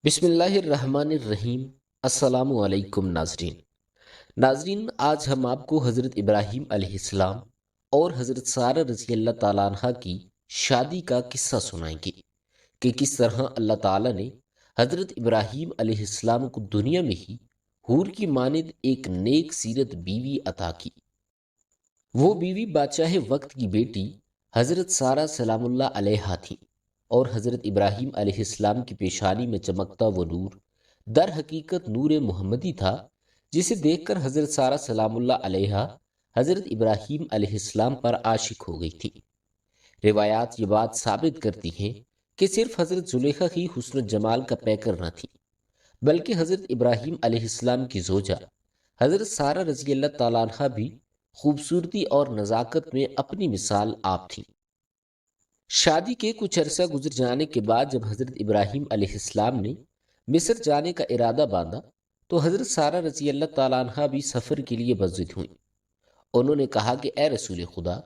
بسم اللہ الرحمن الرحیم۔ السلام علیکم ناظرین، آج ہم آپ کو حضرت ابراہیم علیہ السلام اور حضرت سارہ رضی اللہ تعالیٰ عنہ کی شادی کا قصہ سنائیں گے کہ کس طرح اللہ تعالیٰ نے حضرت ابراہیم علیہ السلام کو دنیا میں ہی حور کی مانند ایک نیک سیرت بیوی عطا کی۔ وہ بیوی بادشاہ وقت کی بیٹی حضرت سارہ سلام اللہ علیہا تھی، اور حضرت ابراہیم علیہ السلام کی پیشانی میں چمکتا وہ نور در حقیقت نور محمدی تھا، جسے دیکھ کر حضرت سارہ سلام اللہ علیہا حضرت ابراہیم علیہ السلام پر عاشق ہو گئی تھی۔ روایات یہ بات ثابت کرتی ہیں کہ صرف حضرت زلیخا ہی حسن و جمال کا پیکر نہ تھی، بلکہ حضرت ابراہیم علیہ السلام کی زوجہ حضرت سارہ رضی اللہ تعالیٰ عنہ بھی خوبصورتی اور نزاکت میں اپنی مثال آپ تھیں۔ شادی کے کچھ عرصہ گزر جانے کے بعد جب حضرت ابراہیم علیہ السلام نے مصر جانے کا ارادہ باندھا تو حضرت سارہ رضی اللہ تعالیٰ عنہ بھی سفر کے لیے بضد ہوئیں۔ انہوں نے کہا کہ اے رسول خدا،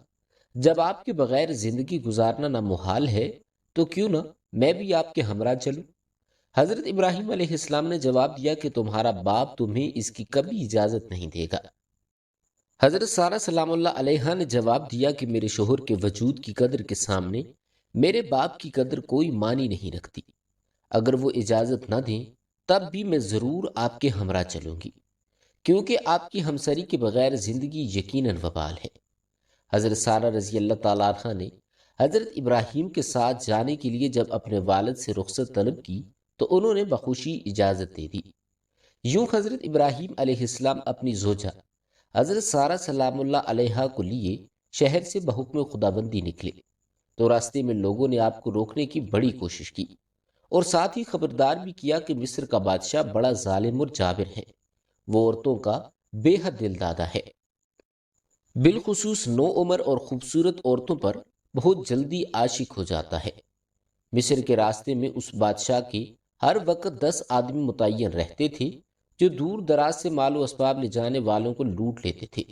جب آپ کے بغیر زندگی گزارنا نامحال ہے تو کیوں نہ میں بھی آپ کے ہمراہ چلوں۔ حضرت ابراہیم علیہ السلام نے جواب دیا کہ تمہارا باپ تمہیں اس کی کبھی اجازت نہیں دے گا۔ حضرت سارہ سلام اللہ علیہا نے جواب دیا کہ میرے شوہر کے وجود کی قدر کے سامنے میرے باپ کی قدر کوئی معنی نہیں رکھتی۔ اگر وہ اجازت نہ دیں تب بھی میں ضرور آپ کے ہمراہ چلوں گی، کیونکہ آپ کی ہمسری کے بغیر زندگی یقیناً وبال ہے۔ حضرت سارہ رضی اللہ تعالیٰ عنہ نے حضرت ابراہیم کے ساتھ جانے کے لیے جب اپنے والد سے رخصت طلب کی تو انہوں نے بخوشی اجازت دے دی۔ یوں حضرت ابراہیم علیہ السلام اپنی زوجہ حضرت سارہ سلام اللہ علیہا کو لیے شہر سے بحکم خداوندی نکلے تو راستے میں لوگوں نے آپ کو روکنے کی بڑی کوشش کی اور ساتھ ہی خبردار بھی کیا کہ مصر کا بادشاہ بڑا ظالم اور جابر ہے، وہ عورتوں کا بے حد دل دادا ہے، بالخصوص نو عمر اور خوبصورت عورتوں پر بہت جلدی عاشق ہو جاتا ہے۔ مصر کے راستے میں اس بادشاہ کے ہر وقت 10 آدمی متعین رہتے تھے جو دور دراز سے مال و اسباب لے جانے والوں کو لوٹ لیتے تھے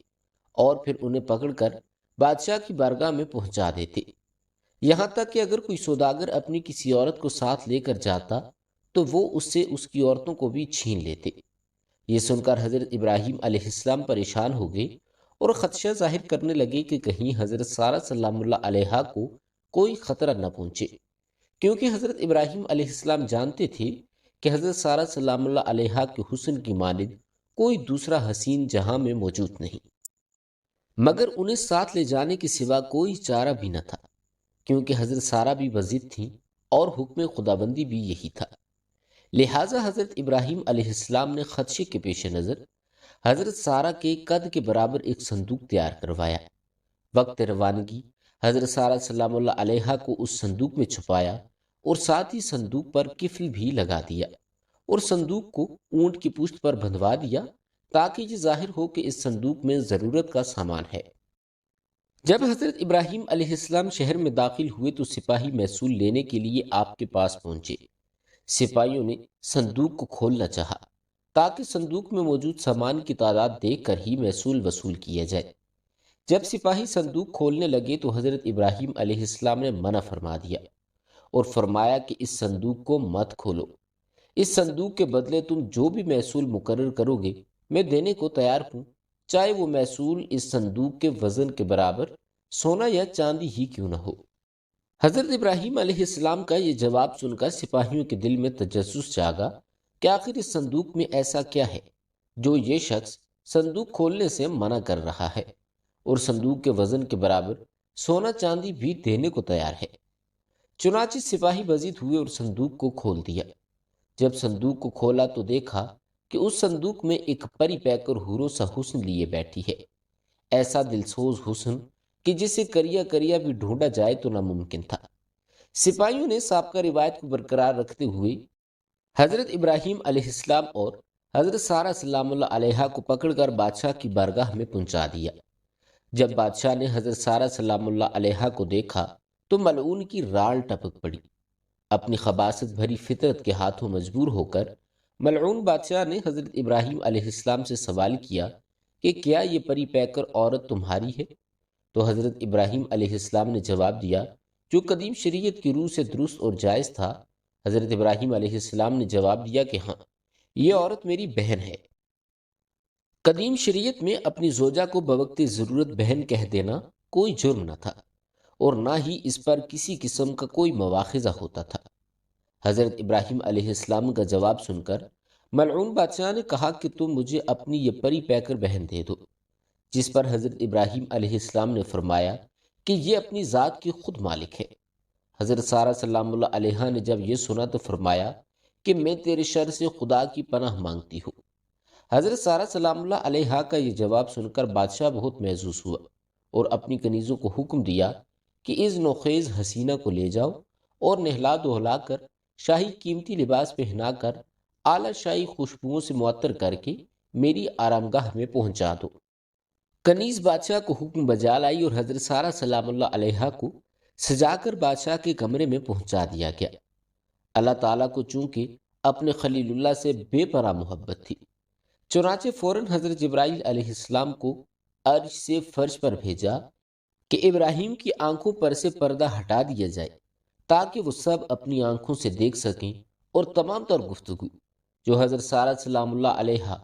اور پھر انہیں پکڑ کر بادشاہ کی بارگاہ میں پہنچا دیتے۔ یہاں تک کہ اگر کوئی سوداگر اپنی کسی عورت کو ساتھ لے کر جاتا تو وہ اس سے اس کی عورتوں کو بھی چھین لیتے۔ یہ سن کر حضرت ابراہیم علیہ السلام پریشان ہو گئے اور خدشہ ظاہر کرنے لگے کہ کہیں حضرت سارہ سلام اللہ علیہا کو کوئی خطرہ نہ پہنچے، کیونکہ حضرت ابراہیم علیہ السلام جانتے تھے کہ حضرت سارہ سلام اللہ علیہا کے حسن کی مانند کوئی دوسرا حسین جہاں میں موجود نہیں، مگر انہیں ساتھ لے جانے کے سوا کوئی چارہ بھی نہ تھا، کیونکہ حضرت سارہ بھی بضد تھیں اور حکم خدابندی بھی یہی تھا۔ لہٰذا حضرت ابراہیم علیہ السلام نے خدشے کے پیش نظر حضرت سارہ کے قد کے برابر ایک صندوق تیار کروایا۔ وقت روانگی حضرت سارہ سلام اللہ علیہا کو اس صندوق میں چھپایا اور ساتھ ہی صندوق پر قفل بھی لگا دیا اور صندوق کو اونٹ کی پشت پر بندھوا دیا تاکہ یہ ظاہر ہو کہ اس صندوق میں ضرورت کا سامان ہے۔ جب حضرت ابراہیم علیہ السلام شہر میں داخل ہوئے تو سپاہی محصول لینے کے لیے آپ کے پاس پہنچے۔ سپاہیوں نے صندوق کو کھولنا چاہا تاکہ صندوق میں موجود سامان کی تعداد دیکھ کر ہی محصول وصول کیا جائے۔ جب سپاہی صندوق کھولنے لگے تو حضرت ابراہیم علیہ السلام نے منع فرما دیا اور فرمایا کہ اس صندوق کو مت کھولو۔ اس صندوق کے بدلے تم جو بھی محصول مقرر کرو گے میں دینے کو تیار ہوں، چاہے وہ محصول اس صندوق کے وزن کے برابر سونا یا چاندی ہی کیوں نہ ہو۔ حضرت ابراہیم علیہ السلام کا یہ جواب سن کر سپاہیوں کے دل میں تجسس جاگا کہ آخر اس صندوق میں ایسا کیا ہے جو یہ شخص صندوق کھولنے سے منع کر رہا ہے اور صندوق کے وزن کے برابر سونا چاندی بھی دینے کو تیار ہے۔ چنانچہ سپاہی بضد ہوئے اور صندوق کو کھول دیا۔ جب صندوق کو کھولا تو دیکھا کہ اس صندوق میں ایک پری پیکر حوروں سا حسن لیے بیٹھی ہے، ایسا دلسوز حسن کہ جسے کریا کریا بھی ڈھونڈا جائے تو ناممکن تھا۔ سپاہیوں نے سابقہ روایت کو برقرار رکھتے ہوئے حضرت ابراہیم علیہ السلام اور حضرت سارہ سلام اللہ علیہا کو پکڑ کر بادشاہ کی بارگاہ میں پہنچا دیا۔ جب بادشاہ نے حضرت سارہ سلام اللہ علیہا کو دیکھا تو ملعون کی راڑ ٹپک پڑی۔ اپنی خباثت بھری فطرت کے ہاتھوں مجبور ہو کر ملعون بادشاہ نے حضرت ابراہیم علیہ السلام سے سوال کیا کہ کیا یہ پری پیکر عورت تمہاری ہے؟ تو حضرت ابراہیم علیہ السلام نے جواب دیا جو قدیم شریعت کی روح سے درست اور جائز تھا، حضرت ابراہیم علیہ السلام نے جواب دیا کہ ہاں، یہ عورت میری بہن ہے۔ قدیم شریعت میں اپنی زوجہ کو بوقت ضرورت بہن کہہ دینا کوئی جرم نہ تھا، اور نہ ہی اس پر کسی قسم کا کوئی مواخذہ ہوتا تھا۔ حضرت ابراہیم علیہ السلام کا جواب سن کر ملعون بادشاہ نے کہا کہ تم مجھے اپنی یہ پری پیکر بہن دے دو، جس پر حضرت ابراہیم علیہ السلام نے فرمایا کہ یہ اپنی ذات کی خود مالک ہے۔ حضرت سارہ سلام اللہ علیہا نے جب یہ سنا تو فرمایا کہ میں تیرے شر سے خدا کی پناہ مانگتی ہوں۔ حضرت سارہ سلام اللہ علیہا کا یہ جواب سن کر بادشاہ بہت محظوظ ہوا اور اپنی کنیزوں کو حکم دیا کہ اس نوخیز حسینہ کو لے جاؤ اور نہلا دہلا کر شاہی قیمتی لباس پہنا کر اعلیٰ شاہی خوشبوؤں سے معطر کر کے میری آرام گاہ میں پہنچا دو۔ کنیز بادشاہ کو حکم بجا لائی اور حضرت سارہ سلام اللہ علیہا کو سجا کر بادشاہ کے کمرے میں پہنچا دیا گیا۔ اللہ تعالیٰ کو چونکہ اپنے خلیل اللہ سے بے پناہ محبت تھی، چنانچہ فوراً حضرت جبرائیل علیہ السلام کو عرش سے فرش پر بھیجا کہ ابراہیم کی آنکھوں پر سے پردہ ہٹا دیا جائے تاکہ وہ سب اپنی آنکھوں سے دیکھ سکیں، اور تمام تر گفتگو جو حضرت سارہ سلام اللہ علیہ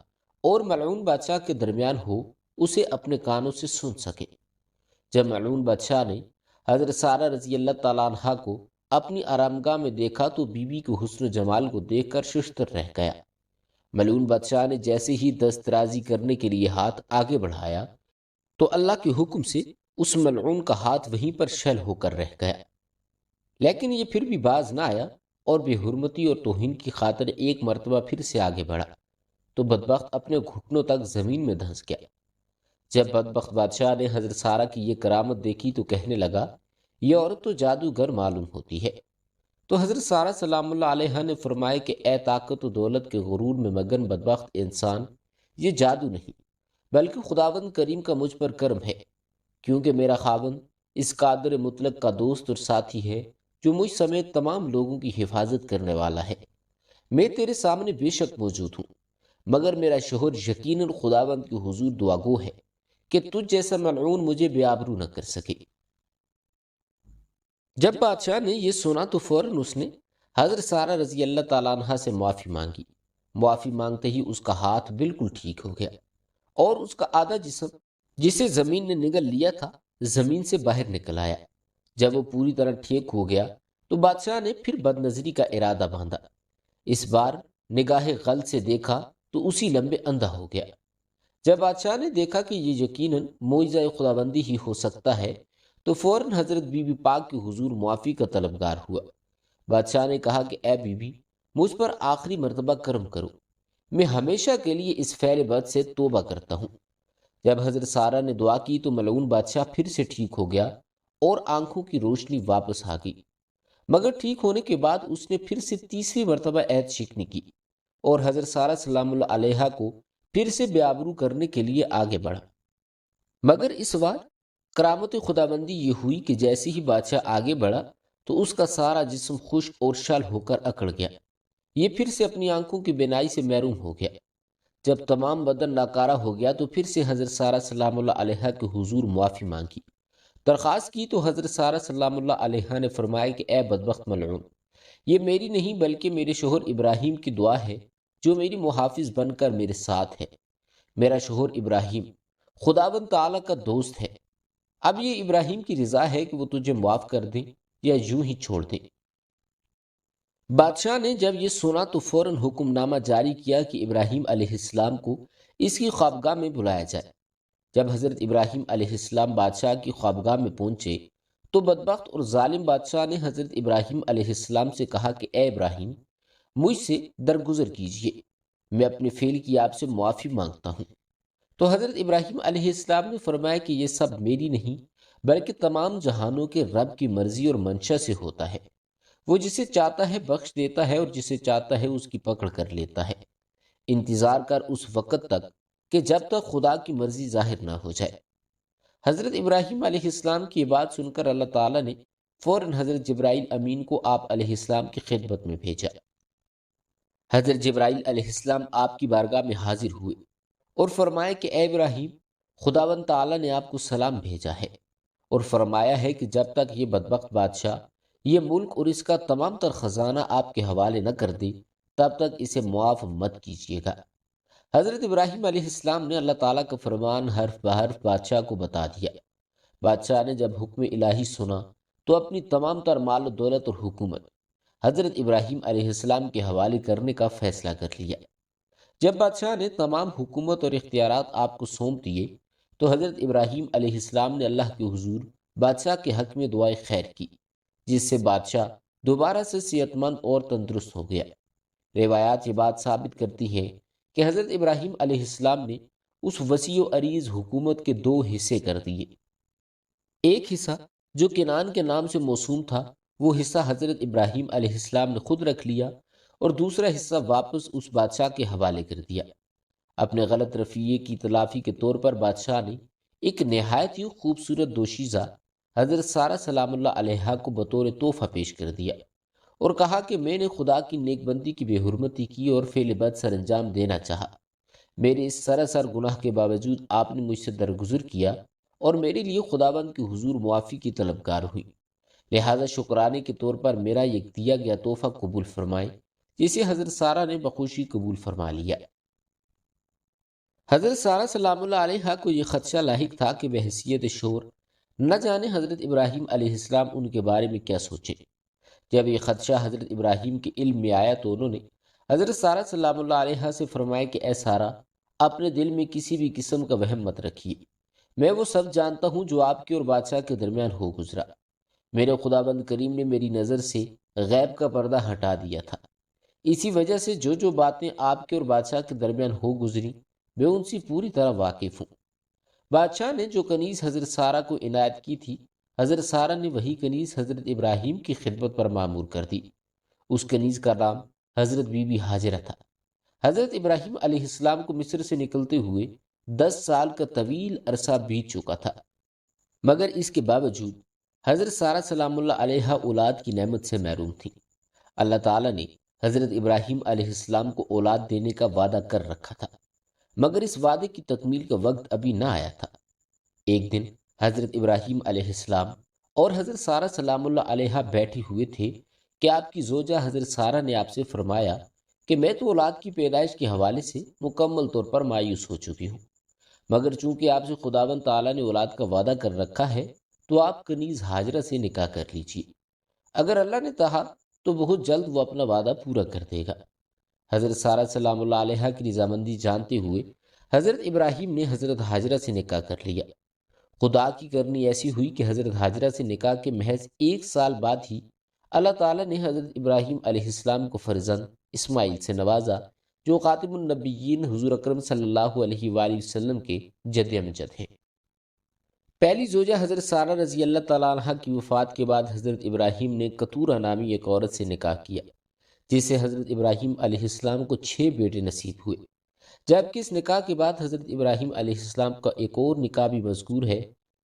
اور ملعون بادشاہ کے درمیان ہو اسے اپنے کانوں سے سن سکیں۔ جب ملعون بادشاہ نے حضرت سارہ رضی اللہ تعالیٰ عنہ کو اپنی آرامگاہ میں دیکھا تو بیوی کے حسن و جمال کو دیکھ کر ششدر رہ گیا۔ ملعون بادشاہ نے جیسے ہی دست درازی کرنے کے لیے ہاتھ آگے بڑھایا تو اللہ کے حکم سے اس ملعون کا ہاتھ وہیں پر شل ہو کر رہ گیا، لیکن یہ پھر بھی باز نہ آیا اور بے حرمتی اور توہین کی خاطر ایک مرتبہ پھر سے آگے بڑھا تو بدبخت اپنے گھٹنوں تک زمین میں دھنس گیا۔ جب بدبخت بادشاہ نے حضرت سارہ کی یہ کرامت دیکھی تو کہنے لگا، یہ عورت تو جادوگر معلوم ہوتی ہے۔ تو حضرت سارہ سلام اللہ علیہ نے فرمایا کہ اے طاقت و دولت کے غرور میں مگن بدبخت انسان، یہ جادو نہیں بلکہ خداوند کریم کا مجھ پر کرم ہے، کیونکہ میرا خاوند اس قادر مطلق کا دوست اور ساتھی ہے جو مجھ سمیت تمام لوگوں کی حفاظت کرنے والا ہے۔ میں تیرے سامنے بے شک موجود ہوں، مگر میرا شوہر یقیناً خداوند کی حضور دعا گو ہے کہ تجھ جیسا ملعون مجھے بے آبرو نہ کر سکے۔ جب بادشاہ نے یہ سنا تو فوراً اس نے حضرت سارہ رضی اللہ تعالیٰ عنہ سے معافی مانگی۔ معافی مانگتے ہی اس کا ہاتھ بالکل ٹھیک ہو گیا اور اس کا آدھا جسم جسے زمین نے نگل لیا تھا زمین سے باہر نکل آیا۔ جب وہ پوری طرح ٹھیک ہو گیا تو بادشاہ نے پھر بد نظری کا ارادہ باندھا۔ اس بار نگاہ غل سے دیکھا تو اسی لمبے اندھا ہو گیا۔ جب بادشاہ نے دیکھا کہ یہ یقیناً معجزہ خداوندی ہی ہو سکتا ہے تو فوراً حضرت بی بی پاک کے حضور معافی کا طلبگار ہوا۔ بادشاہ نے کہا کہ اے بی بی، مجھ پر آخری مرتبہ کرم کرو، میں ہمیشہ کے لیے اس فعل بد سے توبہ کرتا ہوں۔ جب حضرت سارہ نے دعا کی تو ملعون بادشاہ پھر سے ٹھیک ہو گیا اور آنکھوں کی روشنی واپس آ گئی، مگر ٹھیک ہونے کے بعد اس نے پھر سے تیسری مرتبہ عہد شکنی کی اور حضرت سارہ سلام اللہ علیہ کو پھر سے بے آبرو کرنے کے لیے آگے بڑھا۔ مگر اس بار کرامت خداوندی یہ ہوئی کہ جیسے ہی بادشاہ آگے بڑھا تو اس کا سارا جسم خشک اور شل ہو کر اکڑ گیا۔ یہ پھر سے اپنی آنکھوں کی بینائی سے محروم ہو گیا۔ جب تمام بدن ناکارہ ہو گیا تو پھر سے حضرت سارہ سلام اللہ علیہ کے حضور معافی مانگی، درخواست کی تو حضرت سارہ سلام اللہ علیہ نے فرمایا کہ اے بدبخت ملعون، یہ میری نہیں بلکہ میرے شوہر ابراہیم کی دعا ہے جو میری محافظ بن کر میرے ساتھ ہے۔ میرا شوہر ابراہیم خداوند تعالیٰ کا دوست ہے، اب یہ ابراہیم کی رضا ہے کہ وہ تجھے معاف کر دیں یا یوں ہی چھوڑ دیں۔ بادشاہ نے جب یہ سنا تو فوراً حکم نامہ جاری کیا کہ ابراہیم علیہ السلام کو اس کی خوابگاہ میں بلایا جائے۔ جب حضرت ابراہیم علیہ السلام بادشاہ کی خوابگاہ میں پہنچے تو بدبخت اور ظالم بادشاہ نے حضرت ابراہیم علیہ السلام سے کہا کہ اے ابراہیم، مجھ سے درگزر کیجئے، میں اپنے فعل کی آپ سے معافی مانگتا ہوں۔ تو حضرت ابراہیم علیہ السلام نے فرمایا کہ یہ سب میری نہیں بلکہ تمام جہانوں کے رب کی مرضی اور منشا سے ہوتا ہے، وہ جسے چاہتا ہے بخش دیتا ہے اور جسے چاہتا ہے اس کی پکڑ کر لیتا ہے۔ انتظار کر اس وقت تک کہ جب تک خدا کی مرضی ظاہر نہ ہو جائے۔ حضرت ابراہیم علیہ السلام کی بات سن کر اللہ تعالیٰ نے فوراً حضرت جبرائیل امین کو آپ علیہ السلام کی خدمت میں بھیجا۔ حضرت جبرائیل علیہ السلام آپ کی بارگاہ میں حاضر ہوئے اور فرمایا کہ اے ابراہیم، خداوند تعالیٰ نے آپ کو سلام بھیجا ہے اور فرمایا ہے کہ جب تک یہ بدبخت بادشاہ یہ ملک اور اس کا تمام تر خزانہ آپ کے حوالے نہ کر دے تب تک اسے معاف مت کیجیے گا۔ حضرت ابراہیم علیہ السلام نے اللہ تعالیٰ کا فرمان حرف بحرف بادشاہ کو بتا دیا۔ بادشاہ نے جب حکم الہی سنا تو اپنی تمام تر مال و دولت اور حکومت حضرت ابراہیم علیہ السلام کے حوالے کرنے کا فیصلہ کر لیا۔ جب بادشاہ نے تمام حکومت اور اختیارات آپ کو سونپ دیے تو حضرت ابراہیم علیہ السلام نے اللہ کے حضور بادشاہ کے حق میں دعائے خیر کی، جس سے بادشاہ دوبارہ سے صحت مند اور تندرست ہو گیا۔ روایات یہ بات ثابت کرتی ہیں کہ حضرت ابراہیم علیہ السلام نے اس وسیع و عریض حکومت کے دو حصے کر دیے۔ ایک حصہ جو کنعان کے نام سے موسوم تھا، وہ حصہ حضرت ابراہیم علیہ السلام نے خود رکھ لیا اور دوسرا حصہ واپس اس بادشاہ کے حوالے کر دیا۔ اپنے غلط رویے کی تلافی کے طور پر بادشاہ نے ایک نہایت ہی خوبصورت دوشیزہ حضرت سارہ سلام اللہ علیہا کو بطور تحفہ پیش کر دیا اور کہا کہ میں نے خدا کی نیک بندی کی بے حرمتی کی اور فعل بد سر انجام دینا چاہا۔ میرے اس سراسر گناہ کے باوجود آپ نے مجھ سے درگزر کیا اور میرے لیے خداوند کی حضور معافی کی طلبگار ہوئی، لہذا شکرانے کے طور پر میرا یہ دیا گیا تحفہ قبول فرمائے، جسے حضرت سارہ نے بخوشی قبول فرما لیا۔ حضرت سارہ سلام اللہ علیہا کو یہ خدشہ لاحق تھا کہ بحیثیت شور نہ جانے حضرت ابراہیم علیہ السلام ان کے بارے میں کیا سوچیں۔ جب یہ خدشہ حضرت ابراہیم کے علم میں آیا تو انہوں نے حضرت سارہ سلام اللہ علیہا سے فرمایا کہ اے سارہ، اپنے دل میں کسی بھی قسم کا وہم مت رکھیے، میں وہ سب جانتا ہوں جو آپ کے اور بادشاہ کے درمیان ہو گزرا۔ میرے خداوند کریم نے میری نظر سے غیب کا پردہ ہٹا دیا تھا، اسی وجہ سے جو باتیں آپ کے اور بادشاہ کے درمیان ہو گزری میں ان سے پوری طرح واقف ہوں۔ بادشاہ نے جو کنیز حضرت سارہ کو عنایت کی تھی، حضرت سارہ نے وہی کنیز حضرت ابراہیم کی خدمت پر معمور کر دی۔ اس کنیز کا نام حضرت بی بی ہاجرہ تھا۔ حضرت ابراہیم علیہ السلام کو مصر سے نکلتے ہوئے 10 سال کا طویل عرصہ بیت چکا تھا، مگر اس کے باوجود حضرت سارہ سلام اللہ علیہا اولاد کی نعمت سے محروم تھی۔ اللہ تعالیٰ نے حضرت ابراہیم علیہ السلام کو اولاد دینے کا وعدہ کر رکھا تھا، مگر اس وعدے کی تکمیل کا وقت ابھی نہ آیا تھا۔ ایک دن حضرت ابراہیم علیہ السلام اور حضرت سارہ سلام اللہ علیہا بیٹھے ہوئے تھے کہ آپ کی زوجہ حضرت سارہ نے آپ سے فرمایا کہ میں تو اولاد کی پیدائش کے حوالے سے مکمل طور پر مایوس ہو چکی ہوں، مگر چونکہ آپ سے خداوند تعالیٰ نے اولاد کا وعدہ کر رکھا ہے تو آپ کنیز ہاجرہ سے نکاح کر لیجیے، اگر اللہ نے چاہا تو بہت جلد وہ اپنا وعدہ پورا کر دے گا۔ حضرت سارہ سلام اللہ علیہا کی رضامندی جانتے ہوئے حضرت ابراہیم نے حضرت ہاجرہ سے نکاح کر لیا۔ خدا کی کرنی ایسی ہوئی کہ حضرت ہاجرہ سے نکاح کے محض 1 سال بعد ہی اللہ تعالیٰ نے حضرت ابراہیم علیہ السلام کو فرزند اسماعیل سے نوازا، جو خاتم النبیین حضور اکرم صلی اللہ علیہ وآلہ وسلم کے جد امجد ہیں۔ پہلی زوجہ حضرت سارہ رضی اللہ تعالیٰ عنہ کی وفات کے بعد حضرت ابراہیم نے کتورہ نامی ایک عورت سے نکاح کیا، جس سے حضرت ابراہیم علیہ السلام کو 6 بیٹے نصیب ہوئے، جبکہ اس نکاح کے بعد حضرت ابراہیم علیہ السلام کا ایک اور نکاح بھی مذکور ہے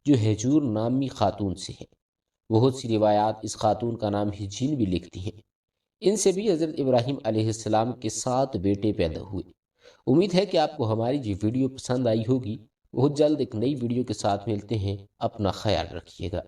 جو ہجور نامی خاتون سے ہے۔ بہت سی روایات اس خاتون کا نام ہجین بھی لکھتی ہیں۔ ان سے بھی حضرت ابراہیم علیہ السلام کے 7 بیٹے پیدا ہوئے۔ امید ہے کہ آپ کو ہماری یہ ویڈیو پسند آئی ہوگی۔ بہت جلد ایک نئی ویڈیو کے ساتھ ملتے ہیں، اپنا خیال رکھیے گا۔